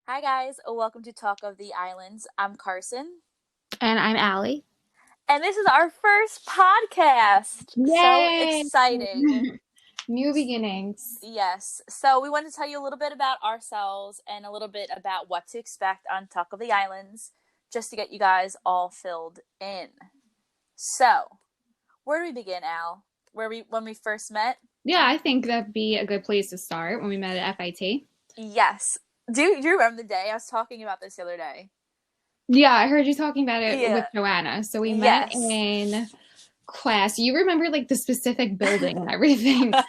Hi guys, welcome to Talk of the Islands. I'm Carson, And I'm Allie. and this is our first podcast. So Yay! exciting. New beginnings. Yes. So we want to tell you a little bit about ourselves and a little bit about what to expect on Talk of the Islands, just to get you guys all filled in. So, where do we begin, Al? When we first met? Yeah, I think that'd be a good place to start when we met at FIT. Yes. Do you remember the day? I was talking about this the other day. Yeah, I heard you talking about it with Yeah. Joanna. So we met Yes. in class. You remember like the specific building and everything. Because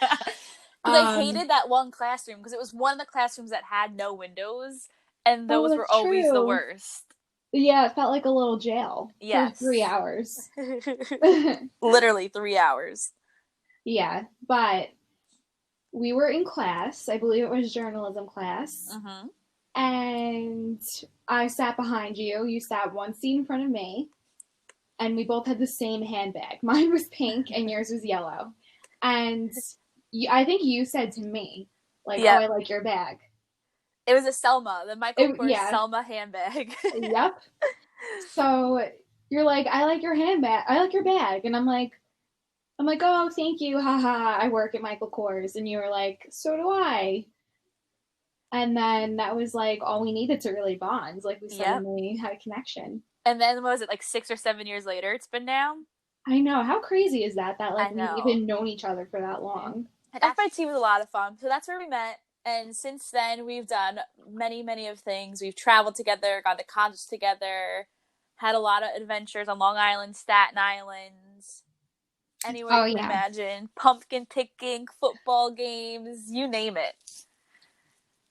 I Um, hated that one classroom because it was one of the classrooms that had no windows, and oh, those were that's always the true. worst. Yeah, it felt like a little jail for three Yes. hours. Literally 3 hours. Yeah, but we were in class. I believe it was journalism class. Mm-hmm. And I sat behind you. You sat one seat in front of me, and we both had the same handbag. Mine was pink, and yours was yellow. And I think you said to me, like, "Oh, Yep. I like your bag." It was a Selma, the Michael Kors Yeah, Selma handbag. yep. So you're like, "I like your handbag. I like your bag," and I'm like, "Oh, thank you, haha. I work at Michael Kors," and you were like, "So do I." And then that was like all we needed to really bond. Like we Yep. suddenly had a connection. And then what was it, like 6 or 7 years later it's been now? I know. How crazy is that? That I like we've know. even known each other for that long. And FIT was a lot of fun. So that's where we met. And since then, we've done many, many of things. We've traveled together, gone to concerts together, had a lot of adventures on Long Island, Staten Island, anywhere Oh you can yeah, imagine. Pumpkin picking, football games, you name it.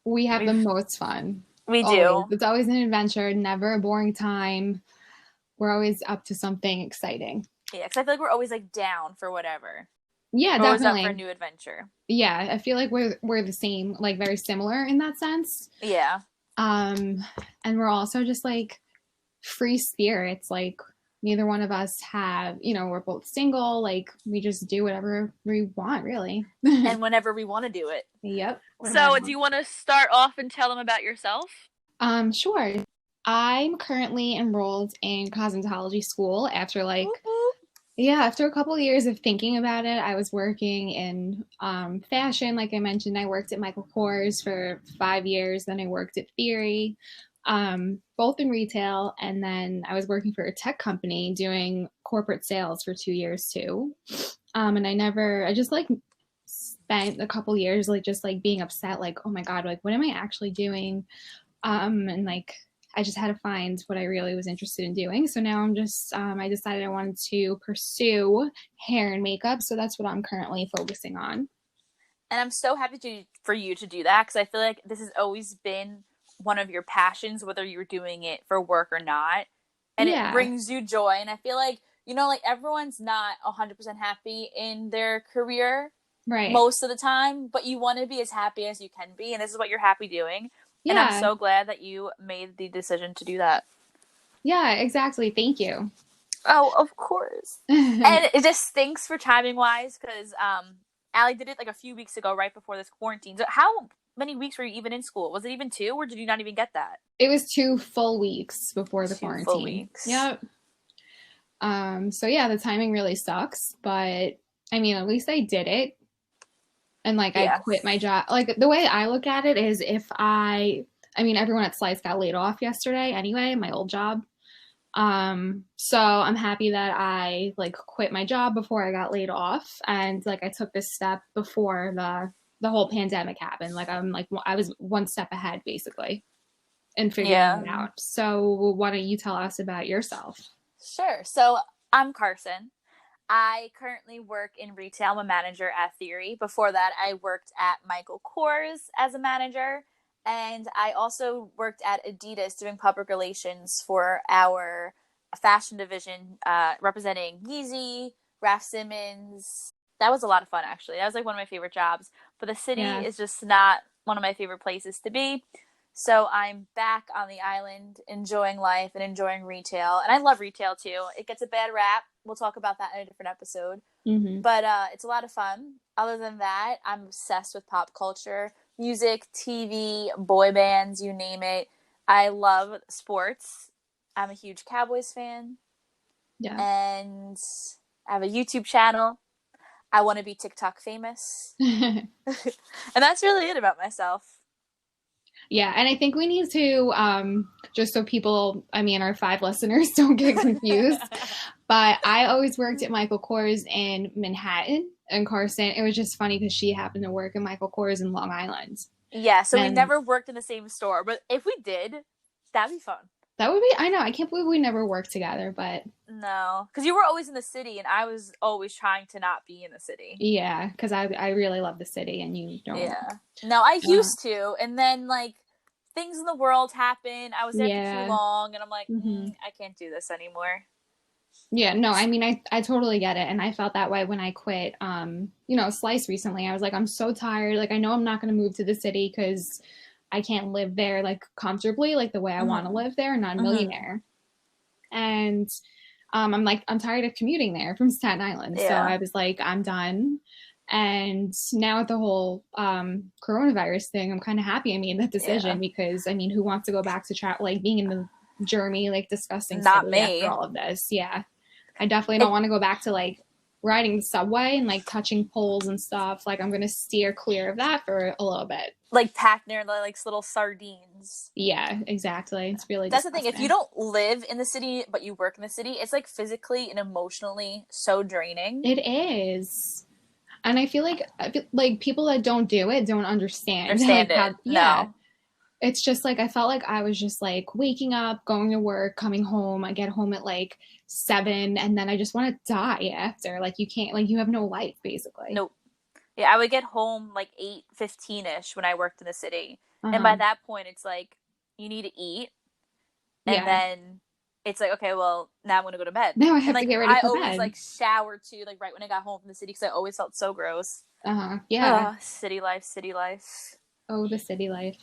we have the We've most fun. we Always. do. It's always an adventure. Never a boring time. We're always up to something exciting. Yeah, because I feel like we're always like down for whatever. Yeah, We're always up for a definitely. new adventure. Yeah, I feel like we're the same, like very similar in that sense. Yeah. Um, and we're also just like free spirits. Like neither one of us have, we're both single. Like we just do whatever we want, really. And whenever we want to do it. Yep. What about So, do you? you want to start off and tell them about yourself? Sure. I'm currently enrolled in cosmetology school after Whoop, like whoop. yeah, after a couple of years of thinking about it. I was working in fashion. Like I mentioned, I worked at Michael Kors for 5 years. Then I worked at Theory, both in retail. And then I was working for a tech company doing corporate sales for 2 years too. I just like spent a couple years like just like being upset, like, oh my God, like what am I actually doing? And like I just had to find what I really was interested in doing. So now I decided I wanted to pursue hair and makeup. So that's what I'm currently focusing on. And I'm so happy for you to do that because I feel like this has always been one of your passions, whether you're doing it for work or not. And it Yeah, brings you joy. And I feel like, like everyone's not 100% happy in their career right. most of the time, but you want to be as happy as you can be. And this is what you're happy doing. And I'm Yeah, so glad that you made the decision to do that. yeah, exactly. Thank you. Oh, of course. And it just stinks for timing wise because Allie did it like a few weeks ago, right before this quarantine. So how many weeks were you even in school? Was it even 2, or did you not even get that? It was 2 full weeks before the 2 full quarantine. weeks. Yep. So yeah, the timing really sucks, but I mean, at least I did it. And like I Yeah. quit my job. Like the way I look at it is I mean, everyone at Slice got laid off yesterday anyway, my old job. So I'm happy that I like quit my job before I got laid off, and like I took this step before the whole pandemic happened. Like I was one step ahead basically in figuring Yeah. it out. So why don't you tell us about yourself? Sure. So I'm Carson. I currently work in retail. I'm a manager at Theory. Before that, I worked at Michael Kors as a manager. And I also worked at Adidas doing public relations for our fashion division, representing Yeezy, Raf Simons. That was a lot of fun, actually. That was like one of my favorite jobs. But the city Yeah. is just not one of my favorite places to be. So I'm back on the island, enjoying life and enjoying retail. And I love retail too. It gets a bad rap. We'll talk about that in a different episode. Mm-hmm. But it's a lot of fun. Other than that, I'm obsessed with pop culture. music, TV, boy bands, you name it. I love sports. I'm a huge Cowboys fan, Yeah. and I have a YouTube channel. I want to be TikTok famous. And that's really it about myself. Yeah, and I think we need to just so people, I mean, our 5 listeners don't get confused, but I always worked at Michael Kors in Manhattan and Carson. It was just funny because she happened to work at Michael Kors in Long Island. Yeah, so we And never worked in the same store, but if we did, that'd be fun. that would be, I know, I can't believe we never worked together, but No, because you were always in the city, and I was always trying to not be in the city. yeah, because I really love the city and you don't. Yeah. No, I Uh, used to, and then like things in the world happen. I was there for too yeah. long, and I'm like, Hmm. I can't do this anymore. Yeah, no, I mean, I totally get it. And I felt that way when I quit, Slice recently. I was like, I'm so tired. Like, I know I'm not going to move to the city because I can't live there like comfortably, like the way I want to Mm-hmm. live there. I'm not a Mm-hmm. millionaire. And I'm like, I'm tired of commuting there from Staten Island. So Yeah. I was like, I'm done. And now with the whole coronavirus thing, I'm kind of happy I made that Yeah. decision because I mean, who wants to go back to like being in the germy, like disgusting Not city after me. all of this? Yeah. I definitely don't It want to go back to like riding the subway and like touching poles and stuff. Like I'm gonna steer clear of that for a little bit. like packed near like little sardines. Yeah, exactly. It's really That's the thing. If you disgusting. don't live in the city but you work in the city, it's like physically and emotionally so draining. It is. And I feel like people that don't do it don't understand like Understand how, it? yeah, No. it's just like I felt like I was just like waking up, going to work, coming home. I get home at like 7 and then I just want to die after. Like you can't, like you have no life basically. Nope. Yeah, I would get home like 8:15 ish when I worked in the city, and by Uh-huh. that point, it's like you need to eat, and Yeah. then it's like, okay, well, now I'm gonna go to bed. Now I And have to like get ready I for always bed. like showered too, like right when I got home from the city, because I always felt so gross. Uh-huh. Yeah. Oh, city life, city life, Oh, the city life.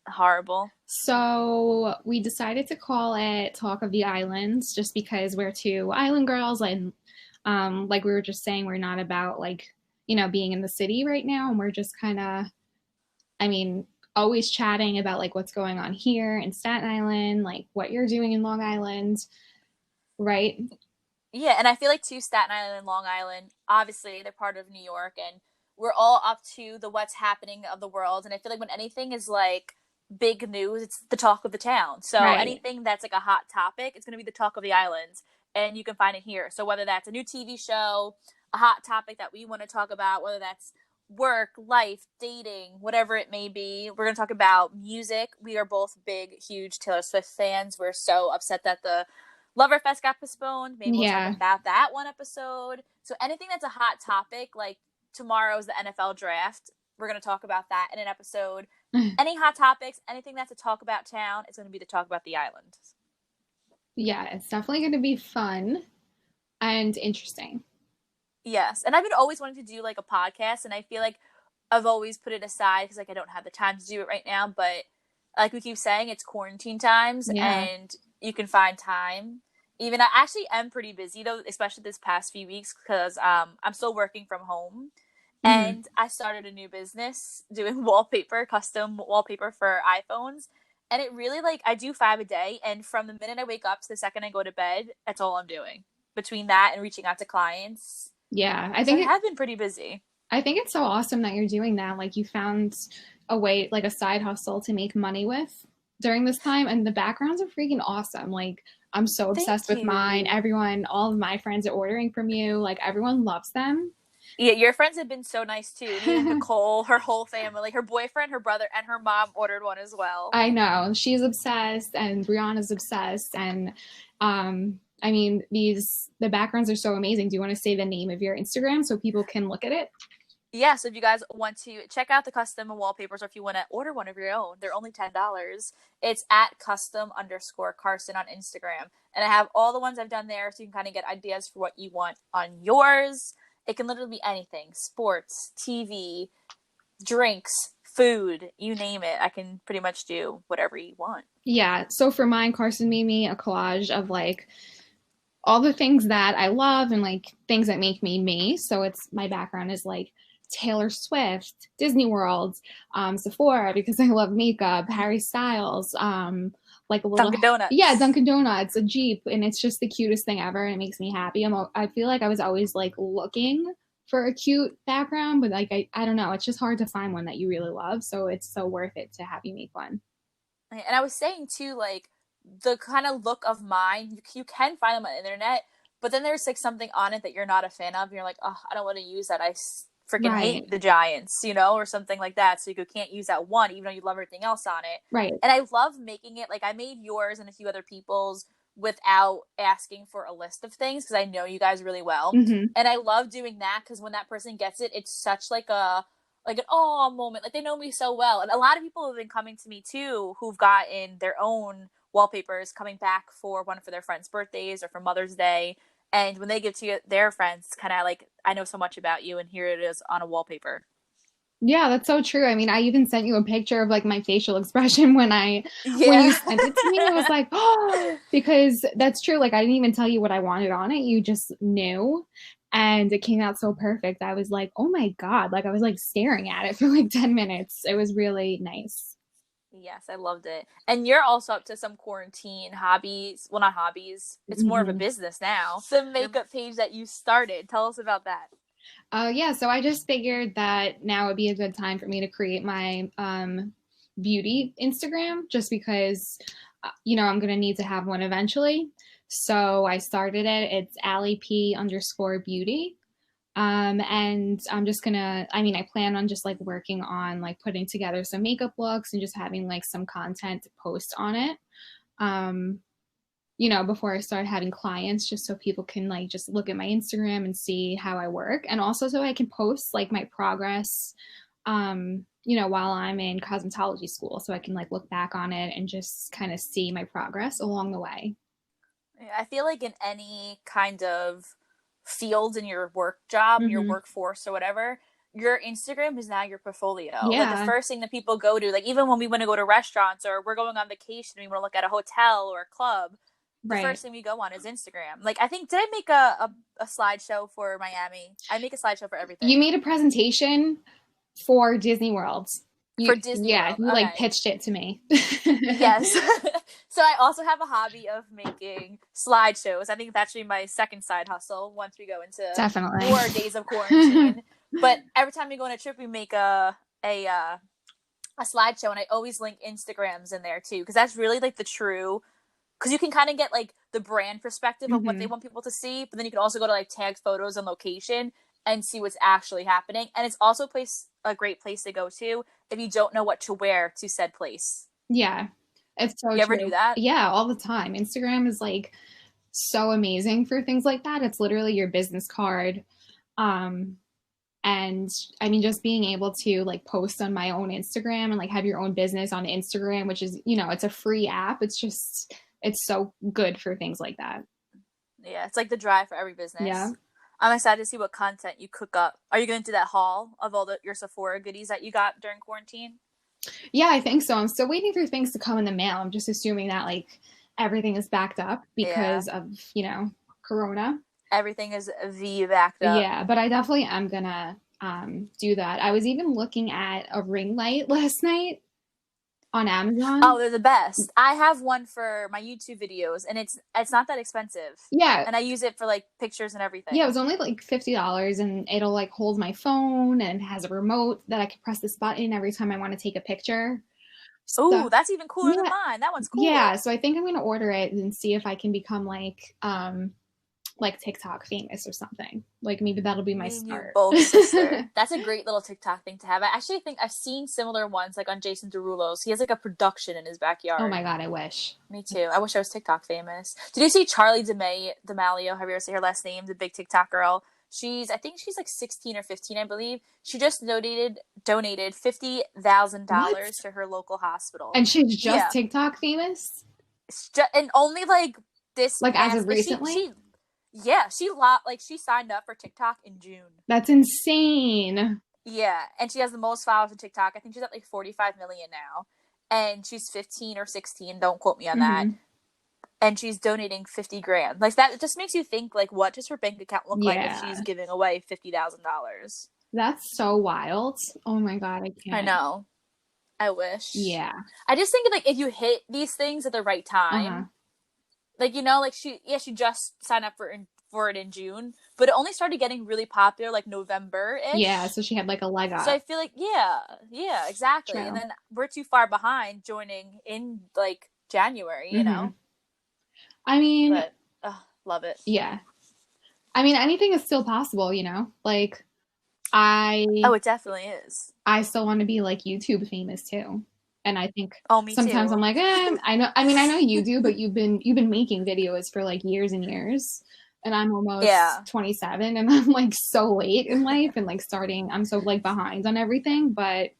horrible. So we decided to call it Talk of the Islands just because we're two island girls and like we were just saying, we're not about like, being in the city right now. And we're just kind of, I mean, always chatting about like what's going on here in Staten Island, like what you're doing in Long Island, right? Yeah, and I feel like too, Staten Island and Long Island, obviously they're part of New York, and we're all up to the what's happening of the world. And I feel like when anything is like big news, it's the talk of the town. So Right. anything that's like a hot topic, it's going to be the talk of the islands, and you can find it here. So whether that's a new TV show, a hot topic that we want to talk about, whether that's work, life, dating, whatever it may be, we're going to talk about music. We are both big, huge Taylor Swift fans. We're so upset that the Loverfest got postponed. Maybe we'll talk Yeah. about that one episode. So anything that's a hot topic, like tomorrow's the NFL draft, we're going to talk about that in an episode. Any hot topics, anything that's a talk about town, it's going to be the talk about the island. Yeah, it's definitely going to be fun and interesting. Yes, and I've been always wanting to do like a podcast, and I feel like I've always put it aside because like I don't have the time to do it right now. But like we keep saying, it's quarantine times, Yeah. and you can find time. Even I actually am pretty busy though, especially this past few weeks because I'm still working from home, Hmm. and I started a new business doing wallpaper, custom wallpaper for iPhones. And it really like I do 5 a day, and from the minute I wake up to the second I go to bed, that's all I'm doing. Between that and reaching out to clients, Yeah. I so I think have been pretty busy. I think it's so awesome that you're doing that. Like you found a way, like a side hustle to make money with during this time, and the backgrounds are freaking awesome. Like I'm so obsessed Thank with mine. you. Everyone, all of my friends are ordering from you. Like everyone loves them. Yeah, your friends have been so nice too. And even Nicole, her whole family, like her boyfriend, her brother, and her mom ordered one as well. I know she's obsessed, and Brianna's obsessed, and I mean the backgrounds are so amazing. Do you want to say the name of your Instagram so people can look at it? Yeah, so if you guys want to check out the custom wallpapers, or if you want to order one of your own, they're only $10. It's at custom_Carson on Instagram. And I have all the ones I've done there, so you can kind of get ideas for what you want on yours. It can literally be anything: sports, TV, drinks, food, you name it. I can pretty much do whatever you want. Yeah. So for mine, Carson made me a collage of like all the things that I love and like things that make me me. So it's my background is like Taylor Swift, Disney World, Sephora because I love makeup, Harry Styles, like a little, Dunkin' yeah, Donuts. Dunkin' Donuts, a Jeep, and it's just the cutest thing ever, and it makes me happy. I feel like I was always like looking for a cute background, but like I don't know, it's just hard to find one that you really love, so it's so worth it to have you make one. And I was saying too, like the kind of look of mine, you can find them on the internet, but then there's like something on it that you're not a fan of, and you're like, oh, I don't want to use that. I freaking Right, hate the Giants, you know, or something like that. So you can't use that one, even though you love everything else on it. right. And I love making it like I made yours and a few other people's without asking for a list of things because I know you guys really well. Mm-hmm. And I love doing that because when that person gets it, it's such like an oh moment. Like they know me so well. And a lot of people have been coming to me too who've gotten their own wallpapers coming back for one for their friends' birthdays or for Mother's Day. And when they give to their friends, kind of like, I know so much about you, and here it is on a wallpaper. Yeah, that's so true. I mean, I even sent you a picture of like my facial expression when you Yeah. sent it to me. I was like, oh, because that's true. Like I didn't even tell you what I wanted on it. You just knew. And it came out so perfect. I was like, oh my God. Like I was like staring at it for like 10 minutes. It was really nice. Yes, I loved it. And you're also up to some quarantine hobbies. Well, not hobbies. It's more of a Mhm. business now. The makeup page that you started. Tell us about that. Yeah, so I just figured that now would be a good time for me to create my beauty Instagram just because, I'm going to need to have one eventually. So I started it. It's Allie P underscore beauty. And I'm just gonna, I mean, I plan on just like working on like putting together some makeup looks and just having like some content to post on it. Um, before I start having clients, just so people can like just look at my Instagram and see how I work. And also so I can post like my progress, while I'm in cosmetology school. So I can like look back on it and just kind of see my progress along the way. I feel like in any kind of field in your work job, your Mm-hmm. workforce, or whatever, your Instagram is now your portfolio. Like the Yeah, first thing that people go to, like even when we want to go to restaurants or we're going on vacation and we want to look at a hotel or a club, the right. first thing we go on is Instagram. Like I think did I make a slideshow for Miami? I make a slideshow for You everything. made a presentation for Disney World. For Disney Yeah, World. you like Okay. pitched it to me. Yes. So I also have a hobby of making slideshows. I think that's actually my second side hustle once we go into Definitely. more days of quarantine. But every time we go on a trip, we make a slideshow, and I always link Instagrams in there too, because that's really like the true. Because you can kind of get like the brand perspective of what they Hmm. want people to see, but then you can also go to like tagged photos and location and see what's actually happening. And it's also a great place to go to if you don't know what to wear to said place. Yeah, it's so You ever do true. that? Yeah, all the time. Instagram is like so amazing for things like that. It's literally your business card. Um, and I mean, just being able to like post on my own Instagram and like have your own business on Instagram, which is, it's a free app. It's so good for things like that. Yeah, it's like the drive for every Yeah. business. I'm excited to see what content you cook up. Are you going to do that haul of all your Sephora goodies that you got during quarantine? Yeah, I think so. I'm still waiting for things to come in the mail. I'm just assuming that like everything is backed up Yeah, because of, Corona. everything is V backed up. Yeah, but I definitely am gonna do that. I was even looking at a ring light last night on Oh, Amazon. they're the best. I have one for my YouTube videos, and it's not that expensive, Yeah, and I use it for like pictures and yeah, it everything. was only like $50 and it'll like hold my phone and has a remote that I can press this button every time I want to take a picture. So Oh, that's even cooler than yeah, mine. That one's yeah. cool. So I think I'm gonna order it and see if I can become like TikTok famous or something. Like maybe that'll be my Me and you start. both, sister. That's a great little TikTok thing to have. I actually think I've seen similar ones like on Jason Derulo's. He has like a production in his Oh backyard. my God, I wish. Me too. I wish I was TikTok famous. Did you see Charlie D'Amelio? Have you ever seen her last name? The big TikTok girl. I think she's like 16 or 15, I believe. She just donated What? $50,000 to her local hospital. And she's just Yeah, TikTok famous? and only like this Like as past, of like recently? yeah, she signed up for TikTok in June. That's insane. Yeah, and she has the most followers on TikTok. I think she's at like 45 million now, and she's 15 or 16. Don't quote me on that. Hmm. And she's donating 50 grand. Like that just makes you think like what does her bank account look like if she's Yeah. giving away $50,000? That's so wild. Oh my God, I I can't. know. I wish. Yeah. I just think like if you hit these things at the right Uh-huh. time, like like she just signed up for it in June, but it only started getting really popular like November Yeah, ish. so she had like a leg So I up. feel like yeah, exactly. And True. then we're too far behind joining in like January, Mm-hmm. I mean, But love it. yeah. I mean, anything is still possible, you know? Like Oh, I it definitely is. I still want to be like YouTube famous too. And I think Oh, me sometimes I'm too. like, I know, I mean, I know you do, but you've been making videos for like years and years. And I'm almost Yeah. 27 and I'm like so late in life and like I'm so like behind on everything. But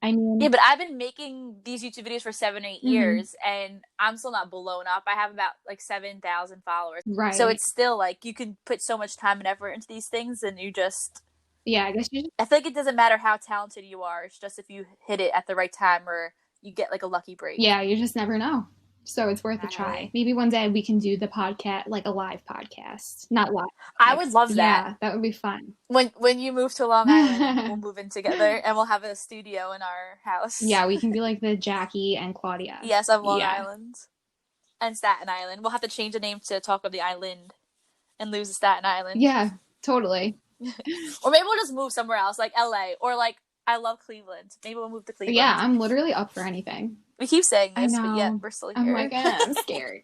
I Yeah, mean, but I've been making these YouTube videos for 7 or 8 mhm, years, and I'm still not blown up. I have about like 7,000 followers, so right. it's still like you can put so much time and effort into these things, and you just. Yeah, I guess you just, I feel like it doesn't matter how talented you are. It's just if you hit it at the right time or you get like a lucky break. yeah, you just never know. So it's worth a try. Exactly. Maybe one day we can do the podcast, like a live podcast. Not live, I like, would love that. yeah, that would be fun. When you move to Long Island, we'll move in together and we'll have a studio in our house. Yeah, we can be like the Jackie and Claudia. Yes, of Long Yeah. Island and Staten Island. We'll have to change the name to Talk of the Island and lose the Staten Island. Yeah, totally. Or maybe we'll just move somewhere else, like LA. Or like I love Cleveland. Maybe we'll move to Yeah, Cleveland. I'm literally up for anything. We keep saying I this, but yet know. we're still I'm like, here. I'm scared.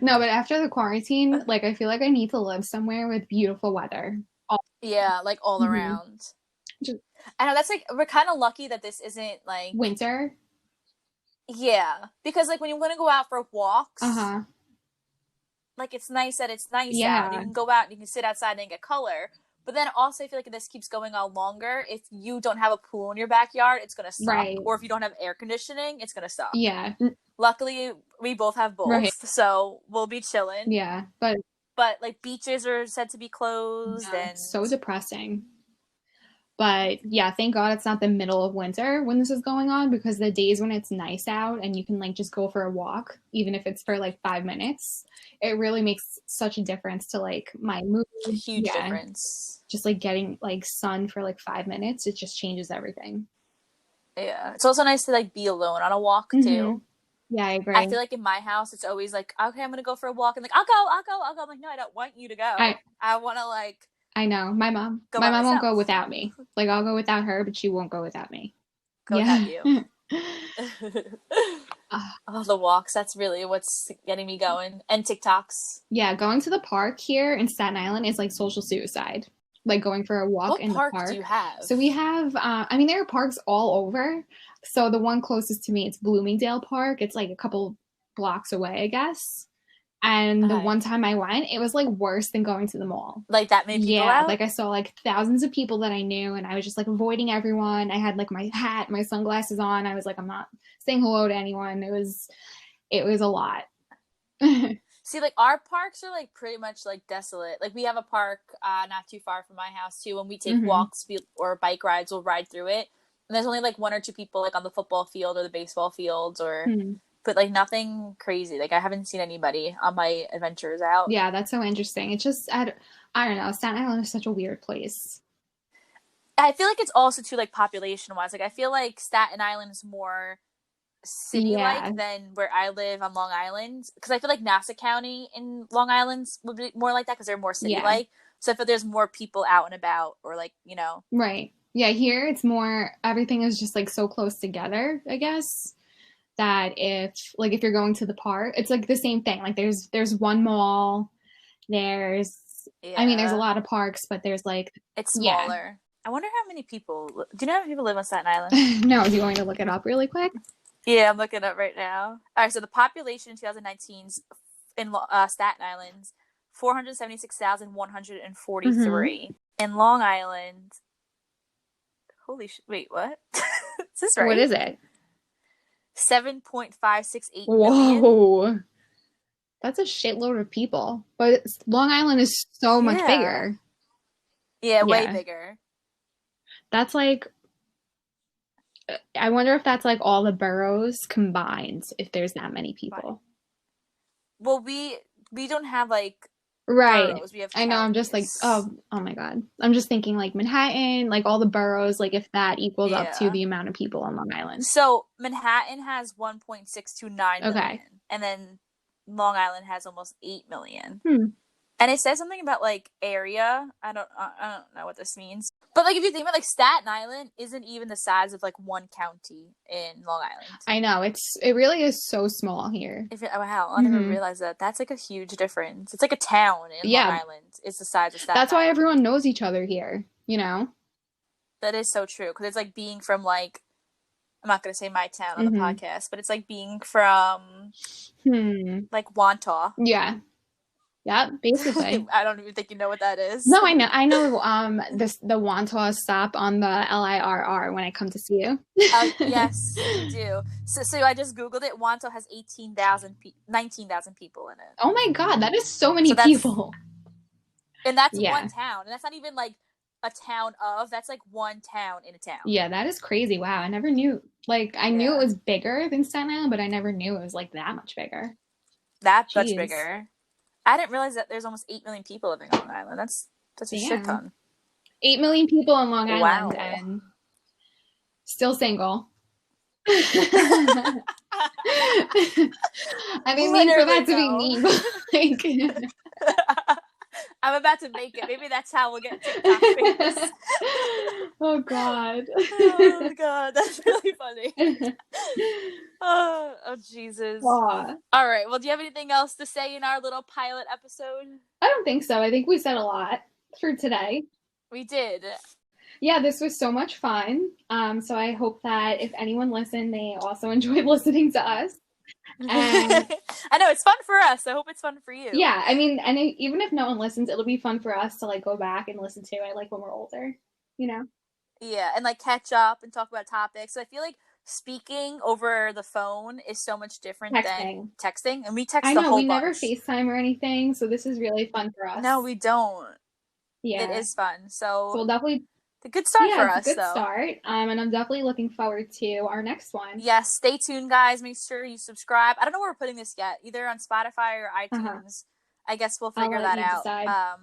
No, but after the quarantine, like I feel like I need to live somewhere with beautiful weather. Yeah, like all Mm-hmm. around. Just I know that's like we're kind of lucky that this isn't like winter. yeah, because like when you want to go out for walks, Uh-huh. like it's nice that it's nice out and you Yeah, can go out and you can sit outside and get color. But then also I feel like if this keeps going on longer, if you don't have a pool in your backyard, it's gonna suck. right. Or if you don't have air conditioning, it's gonna suck. Yeah, Luckily, we both have both, right. so we'll be chilling. Yeah, but But like beaches are said to be closed, no, and so depressing. But yeah, thank God it's not the middle of winter when this is going on because the days when it's nice out and you can like just go for a walk, even if it's for like 5 minutes, it really makes such a difference to like my mood. huge Yeah, difference. just like getting like sun for like 5 minutes, it just changes everything. Yeah, it's also nice to like be alone on a walk Hmm. too. Yeah, I I agree. feel like in my house, it's always like, okay, I'm gonna go for a walk, and like, I'll go, I'll go, I'll go. I'm like, no, I don't want you to I go. I want to like I know go my by mom won't go myself, without me. Like I'll go without her, but she won't go without me. go without Yeah. you. Oh, the walks. That's really what's getting me going. And TikToks. Yeah, going to the park here in Staten Island is like social suicide. Like going for a walk What in the park do you park. have? So we have, I mean, there are parks all over. So the one closest to me, it's Bloomingdale Park. It's like a couple blocks away, I guess. And the Okay. one time I went, it was like worse than going to the mall. Like that many people Yeah, out? like I saw like thousands of people that I knew, and I was just like avoiding everyone. I had like my hat, my sunglasses on. I was like, I'm not saying hello to anyone. It was a lot. See, like our parks are like pretty much like desolate. Like we have a park not too far from my house too. When we take Hmm. walks or bike rides, we'll ride through it. And there's only like one or two people like on the football field or the baseball fields or Hmm. but like nothing crazy. Like I haven't seen anybody on my adventures out. Yeah, that's so interesting. It's just I don't know. Staten Island is such a weird place. I feel like it's also too like population wise. Like I feel like Staten Island is more city like Yeah, than where I live on Long Island because I feel like Nassau County in Long Island would be more like that because they're more city yeah, like. So I feel there's more people out and about or like right. Yeah, here it's more everything is just like so close together, I guess, that if you're going to the park, it's like the same thing. Like there's one mall, there's I mean there's a yeah, lot of parks, but there's like it's yeah. smaller. I wonder how many people. Do you know how many people live on Staten Island? No, do you want me to look it up really quick? Yeah, I'm looking up right now. All right, so the population in 2019 in Staten Island, Mm-hmm. 476,143. In Long Island, holy wait, what? Is this What right? is it? 7.568 million. Whoa. That's a shitload of people. But Long Island is so much Yeah. bigger. Yeah, way Yeah. bigger. That's like I wonder if that's like all the boroughs combined if there's that many Right. people. Well, we don't have like Right. boroughs. We have I know. I'm just like, counties. oh my God. I'm just thinking like Manhattan, like all the boroughs, like if that equals up to Yeah. the amount of people on Long Island. So Manhattan has 1.629 Okay. million, and then Long Island has almost 8 million. Hmm. And it says something about like area. I don't know what this means. But like if you think about like Staten Island isn't even the size of like one county in Long Island. I know. It really is so small here. If it, oh wow, I never Hmm. realized that. That's like a huge difference. It's like a town in Long Yeah. Island is the size of Staten That's why Island. everyone knows each other here, you know? That is so true because it's like being from like I'm not gonna say my town on the Hmm. podcast, but it's like being from Hmm. like Wantagh. Yeah. Yeah, basically. I don't even think you know what that is. No, I know. I know this the Wantagh stop on the LIRR when I come to see you. Yes, you do. So I just googled it. Wantagh has 19,000 people in it. Oh my God, that is so many So people. that's one Yeah. town, and that's not even like a town of. That's like one town in a town. Yeah, that is crazy. Wow, I never knew. Like, I knew it Yeah, was bigger than Staten Island, but I never knew it was like that much bigger. that much Jeez. bigger. I didn't realize that there's almost 8 million people living on Long Island. That's a shit Damn. ton. 8 million people on Long Island Wow. and still single. I didn't mean for Literally that to be though. mean, but like, I'm about to make it. Maybe that's how we'll get TikTok famous. oh God. Oh god, that's really funny. Oh Jesus. Aw. All right. Well, do you have anything else to say in our little pilot episode? I don't think so. I think we said a lot for today. We did. Yeah, this was so much fun. So I hope that if anyone listened, they also enjoyed listening to us. And I know it's fun for us. I hope it's fun for you. yeah, I mean, and even if no one listens, it'll be fun for us to like go back and listen to it, like when we're older, you know? Yeah, and like catch up and talk about topics. So I feel like speaking over the phone is so much different than Texting. texting, and we I text a know whole we never bunch. FaceTime or anything, so this is really fun for No, us. we don't. It Yeah. is fun. So So we'll definitely, a good start yeah, for it's a us, good though. start. And I'm definitely looking forward to our next one. Yes, stay tuned, guys. Make sure you subscribe. I don't know where we're putting this yet, either on Spotify or Uh-huh. iTunes. I guess we'll I'll figure let that you out. decide.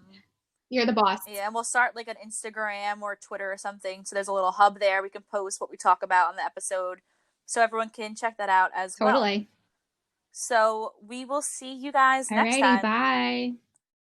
You're the boss. Yeah, and we'll start like an Instagram or Twitter or something. So there's a little hub there. We can post what we talk about on the episode so everyone can check that out as well. Totally. So we will see you guys next Alrighty, time. bye.